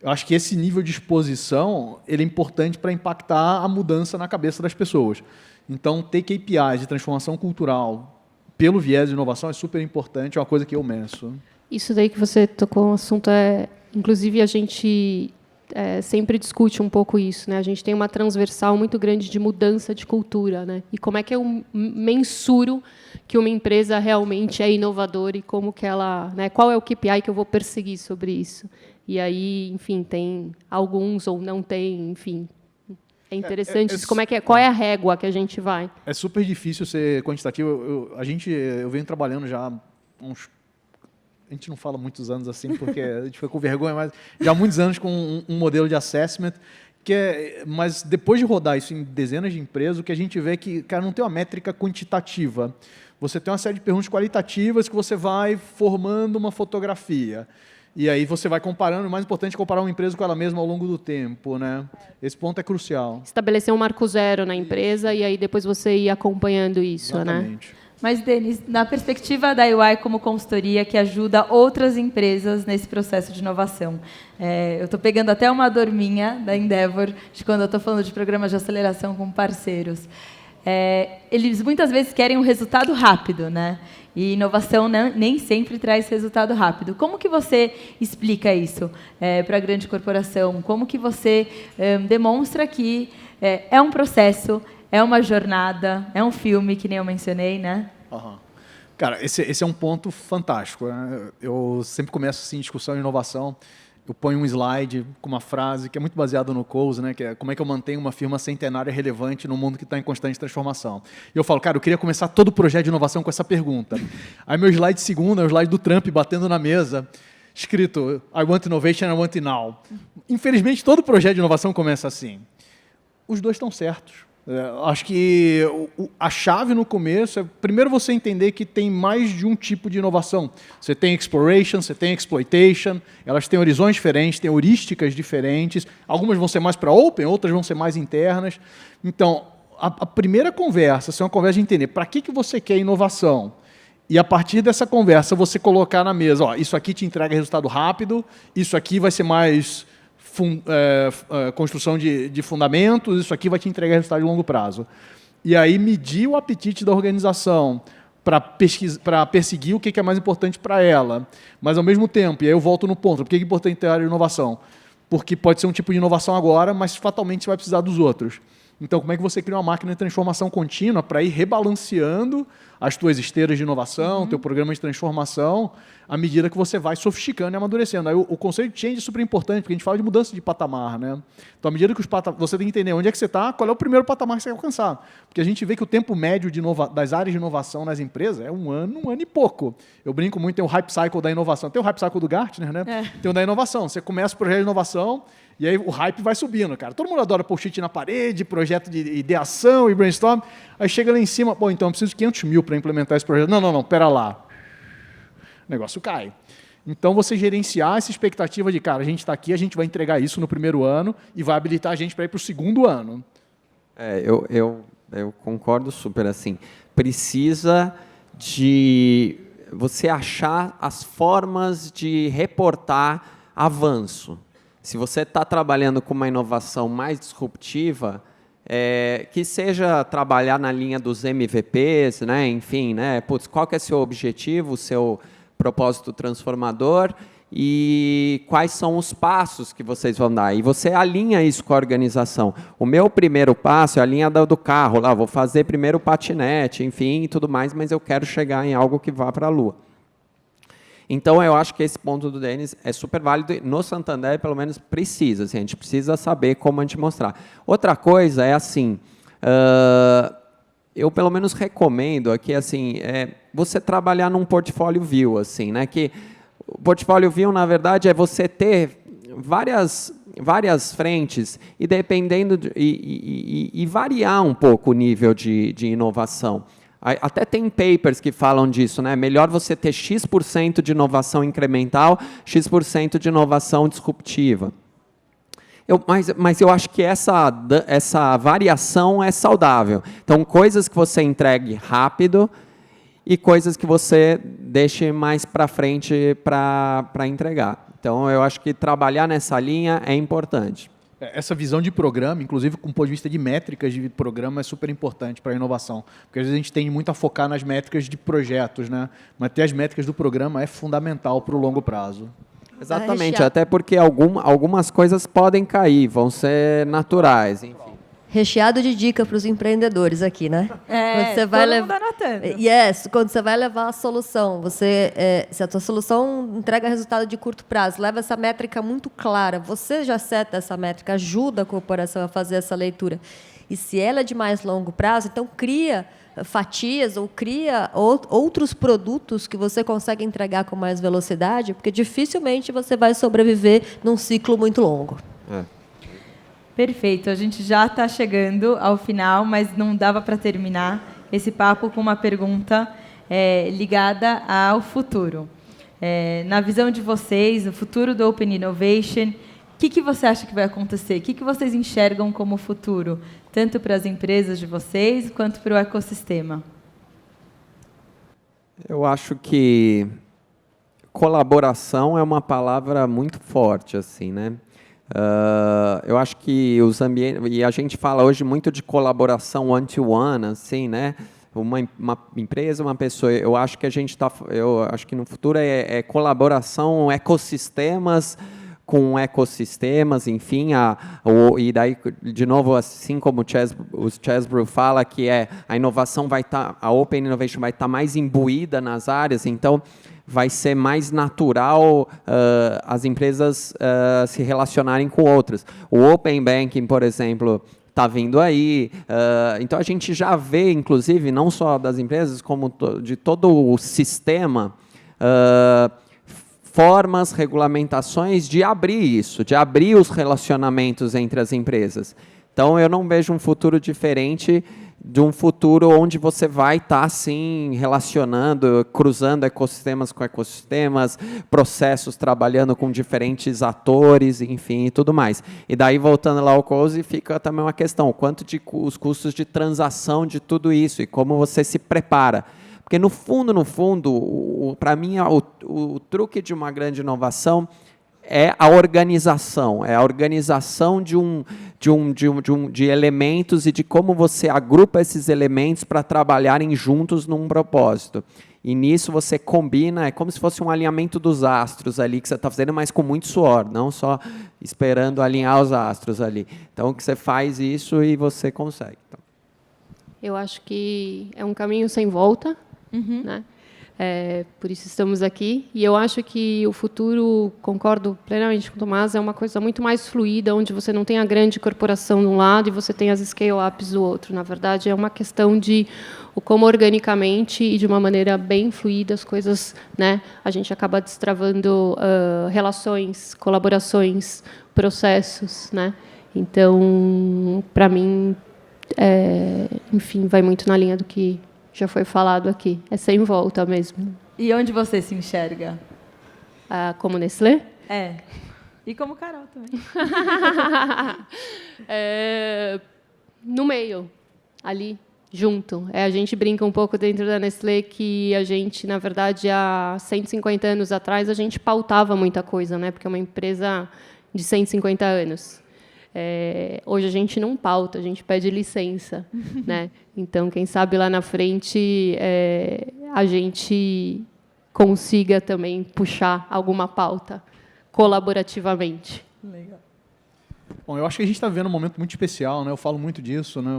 Eu acho que esse nível de exposição ele é importante para impactar a mudança na cabeça das pessoas. Então, ter KPIs de transformação cultural pelo viés de inovação é super importante, é uma coisa que eu meço. Isso daí que você tocou um assunto inclusive, a gente sempre discute um pouco isso, né? A gente tem uma transversal muito grande de mudança de cultura, né? E como é que eu mensuro que uma empresa realmente é inovadora e como que ela, né? Qual é o KPI que eu vou perseguir sobre isso? E aí, enfim, tem alguns ou não tem, enfim. É interessante como qual é a régua que a gente vai? É super difícil ser quantitativo. Eu venho trabalhando já uns... A gente não fala muitos anos assim, porque a gente fica com vergonha, mas já há muitos anos com um modelo de assessment, mas depois de rodar isso em dezenas de empresas, o que a gente vê é que, cara, não tem uma métrica quantitativa. Você tem uma série de perguntas qualitativas que você vai formando uma fotografia. E aí você vai comparando, o mais importante é comparar uma empresa com ela mesma ao longo do tempo, né? Esse ponto é crucial. Estabelecer um marco zero na empresa e aí depois você ir acompanhando isso, Exatamente. Né? Mas, Denis, na perspectiva da UI como consultoria que ajuda outras empresas nesse processo de inovação, eu estou pegando até uma dorminha da Endeavor, de quando eu estou falando de programas de aceleração com parceiros. Eles muitas vezes querem um resultado rápido, né? E inovação nem sempre traz resultado rápido. Como que você explica isso para a grande corporação? Como que você demonstra que é um processo, é uma jornada, é um filme, que nem eu mencionei, né? Uhum. Cara, esse é um ponto fantástico, né? Eu sempre começo assim, discussão de inovação, eu ponho um slide com uma frase que é muito baseada no Coase, né? Que é como é que eu mantenho uma firma centenária relevante num mundo que está em constante transformação. E eu falo, cara, eu queria começar todo o projeto de inovação com essa pergunta. Aí meu slide segundo é o slide do Trump batendo na mesa, escrito, I want innovation, I want it now. Infelizmente, todo projeto de inovação começa assim. Os dois estão certos. Acho que a chave no começo é, primeiro, você entender que tem mais de um tipo de inovação. Você tem exploration, você tem exploitation, elas têm horizontes diferentes, têm heurísticas diferentes, algumas vão ser mais para open, outras vão ser mais internas. Então, a primeira conversa é uma conversa de entender para que você quer inovação. E, a partir dessa conversa, você colocar na mesa, ó, isso aqui te entrega resultado rápido, isso aqui vai ser mais... construção de fundamentos, isso aqui vai te entregar resultado de longo prazo. E aí medir o apetite da organização para perseguir o que é mais importante para ela. Mas, ao mesmo tempo, e aí eu volto no ponto, por que é importante ter área de inovação? Porque pode ser um tipo de inovação agora, mas fatalmente você vai precisar dos outros. Então, como é que você cria uma máquina de transformação contínua para ir rebalanceando as tuas esteiras de inovação, teu programa de transformação, à medida que você vai sofisticando e amadurecendo. Aí o conceito de change é super importante, porque a gente fala de mudança de patamar, né? Então, à medida que você tem que entender onde é que você está, qual é o primeiro patamar que você quer alcançar. Porque a gente vê que o tempo médio das áreas de inovação nas empresas é um ano e pouco. Eu brinco muito, tem o hype cycle da inovação. Tem o hype cycle do Gartner, né? Tem o da inovação. Você começa o projeto de inovação, e aí o hype vai subindo, cara. Todo mundo adora post-it na parede, projeto de ideação e brainstorm. Aí chega lá em cima, pô, então eu preciso de 500 mil para implementar esse projeto. Não, pera lá. O negócio cai. Então, você gerenciar essa expectativa de, cara, a gente está aqui, a gente vai entregar isso no primeiro ano e vai habilitar a gente para ir para o segundo ano. Eu concordo super, assim. Precisa de você achar as formas de reportar avanço. Se você está trabalhando com uma inovação mais disruptiva, que seja trabalhar na linha dos MVPs, né? Enfim, né? Putz, qual que é o seu objetivo, o seu propósito transformador e quais são os passos que vocês vão dar. E você alinha isso com a organização. O meu primeiro passo é a linha do carro, lá, vou fazer primeiro o patinete, enfim, e tudo mais, mas eu quero chegar em algo que vá para a Lua. Então, eu acho que esse ponto do Denis é super válido. No Santander, pelo menos, precisa. Assim, a gente precisa saber como a gente mostrar. Outra coisa é assim, eu pelo menos recomendo aqui, assim, você trabalhar num portfólio view, assim, né? Que o portfólio view, na verdade, é você ter várias frentes e dependendo e variar um pouco o nível de inovação. Até tem papers que falam disso, né? Melhor você ter X% de inovação incremental, X% de inovação disruptiva. Mas eu acho que essa variação é saudável. Então, coisas que você entregue rápido e coisas que você deixe mais para frente para entregar. Então, eu acho que trabalhar nessa linha é importante. Essa visão de programa, inclusive com o ponto de vista de métricas de programa, é super importante para a inovação. Porque às vezes a gente tende muito a focar nas métricas de projetos, né? Mas ter as métricas do programa é fundamental para o longo prazo. Exatamente, recheado. até porque algumas coisas podem cair, vão ser naturais, enfim. Recheado de dica para os empreendedores aqui, né? Quando você vai todo mundo anotando. Yes, quando você vai levar a solução, se a tua solução entrega resultado de curto prazo, leva essa métrica muito clara, você já seta essa métrica, ajuda a corporação a fazer essa leitura. E se ela é de mais longo prazo, então cria fatias ou cria outros produtos que você consegue entregar com mais velocidade, porque dificilmente você vai sobreviver num ciclo muito longo. Perfeito, a gente já está chegando ao final, mas não dava para terminar esse papo com uma pergunta ligada ao futuro. Na visão de vocês, o futuro do Open Innovation, o que você acha que vai acontecer? O que vocês enxergam como futuro, tanto para as empresas de vocês, quanto para o ecossistema? Eu acho que colaboração é uma palavra muito forte, assim, né? Eu acho que os ambientes, e a gente fala hoje muito de colaboração one-to-one, assim, né? Uma empresa, uma pessoa. Eu acho que eu acho que no futuro é colaboração, ecossistemas com ecossistemas, enfim, e daí, de novo, assim como o Chesbrough fala, que a inovação a Open Innovation vai estar mais imbuída nas áreas, então vai ser mais natural as empresas se relacionarem com outras. O Open Banking, por exemplo, está vindo aí. Então, a gente já vê, inclusive, não só das empresas, como de todo o sistema, formas, regulamentações de abrir isso, de abrir os relacionamentos entre as empresas. Então, eu não vejo um futuro diferente de um futuro onde você vai estar, sim, relacionando, cruzando ecossistemas com ecossistemas, processos trabalhando com diferentes atores, enfim, e tudo mais. E daí, voltando lá ao close, fica também uma questão, quanto os custos de transação de tudo isso e como você se prepara. Porque, no fundo, para mim, o truque de uma grande inovação é a organização de elementos e de como você agrupa esses elementos para trabalharem juntos num propósito. E nisso você combina, é como se fosse um alinhamento dos astros ali, que você está fazendo, mas com muito suor, não só esperando alinhar os astros ali. Então, que você faz isso e você consegue. Então. Eu acho que é um caminho sem volta, né? Por isso estamos aqui. E eu acho que o futuro, concordo plenamente com o Tomás, é uma coisa muito mais fluida, onde você não tem a grande corporação de um lado e você tem as scale-ups do outro. Na verdade, é uma questão de como organicamente e de uma maneira bem fluida as coisas, né? A gente acaba destravando relações, colaborações, processos, né? Então, para mim, enfim, vai muito na linha do que já foi falado aqui. É sem volta mesmo. E onde você se enxerga? Como Nestlé? E como Carol também. No meio, ali, junto. A gente brinca um pouco dentro da Nestlé que a gente, na verdade, há 150 anos atrás, a gente pautava muita coisa, né? Porque é uma empresa de 150 anos. Hoje a gente não pauta, a gente pede licença, né? Então, quem sabe lá na frente a gente consiga também puxar alguma pauta colaborativamente. Legal. Bom, eu acho que a gente está vivendo um momento muito especial, né? Eu falo muito disso, né?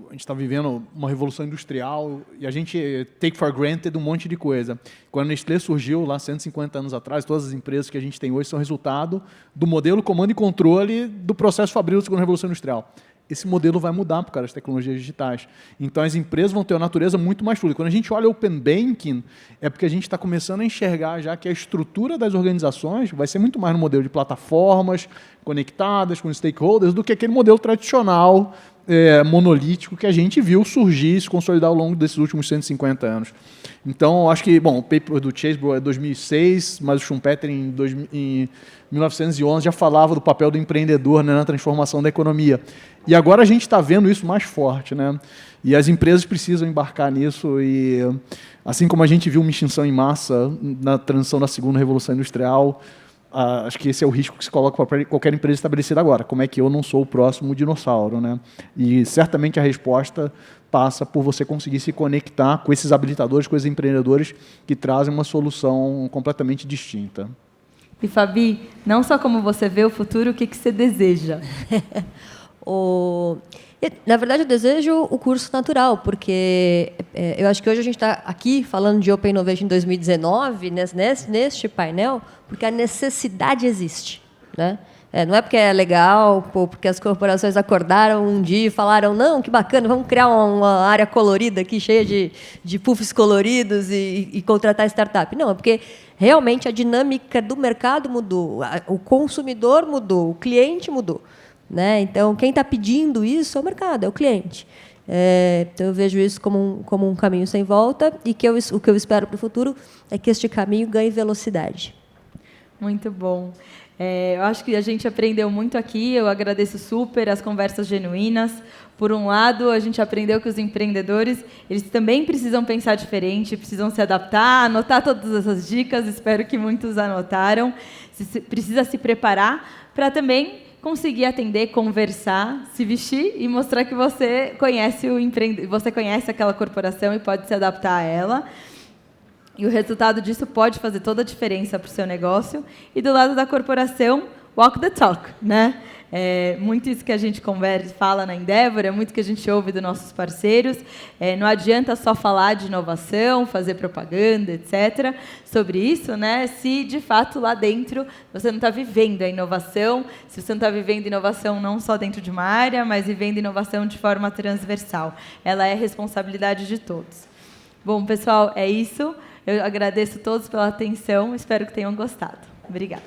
A gente está vivendo uma revolução industrial e a gente take for granted um monte de coisa. Quando a Nestlé surgiu lá 150 anos atrás, todas as empresas que a gente tem hoje são resultado do modelo comando e controle do processo fabril da segunda revolução industrial. Esse modelo vai mudar por causa das tecnologias digitais. Então, as empresas vão ter uma natureza muito mais fluida. Quando a gente olha o Open Banking, é porque a gente está começando a enxergar já que a estrutura das organizações vai ser muito mais no modelo de plataformas conectadas com stakeholders do que aquele modelo tradicional, monolítico, que a gente viu surgir e se consolidar ao longo desses últimos 150 anos. Então, acho que, o paper do Chesbrough é 2006, mas o Schumpeter, em 1911, já falava do papel do empreendedor, né, na transformação da economia. E agora a gente está vendo isso mais forte, né? E as empresas precisam embarcar nisso. E, assim como a gente viu uma extinção em massa na transição da segunda revolução industrial, acho que esse é o risco que se coloca para qualquer empresa estabelecida agora. Como é que eu não sou o próximo dinossauro, né? E certamente a resposta passa por você conseguir se conectar com esses habilitadores, com esses empreendedores que trazem uma solução completamente distinta. E, Fabi, não só como você vê o futuro, o que você deseja? Na verdade, eu desejo o curso natural, porque eu acho que hoje a gente está aqui falando de Open Innovation 2019, neste painel, porque a necessidade existe, né? Não é porque é legal, porque as corporações acordaram um dia e falaram, não, que bacana, vamos criar uma área colorida aqui, cheia de puffs coloridos e contratar startup. Não, é porque realmente a dinâmica do mercado mudou, o consumidor mudou, o cliente mudou, né? Então, quem está pedindo isso é o mercado, é o cliente. Então, eu vejo isso como um caminho sem volta e o que eu espero para o futuro é que este caminho ganhe velocidade. Muito bom. Eu acho que a gente aprendeu muito aqui, eu agradeço super as conversas genuínas. Por um lado, a gente aprendeu que os empreendedores eles também precisam pensar diferente, precisam se adaptar, anotar todas essas dicas, espero que muitos anotaram. Precisa se preparar para também conseguir atender, conversar, se vestir e mostrar que você conhece você conhece aquela corporação e pode se adaptar a ela. E o resultado disso pode fazer toda a diferença para o seu negócio. E do lado da corporação, walk the talk, né? Muito isso que a gente fala na Endeavor, é muito que a gente ouve dos nossos parceiros. Não adianta só falar de inovação, fazer propaganda, etc. sobre isso, né? Se, de fato, lá dentro você não está vivendo a inovação, se você não está vivendo inovação não só dentro de uma área, mas vivendo inovação de forma transversal. Ela é responsabilidade de todos. Bom, pessoal, é isso. Eu agradeço a todos pela atenção, espero que tenham gostado. Obrigada.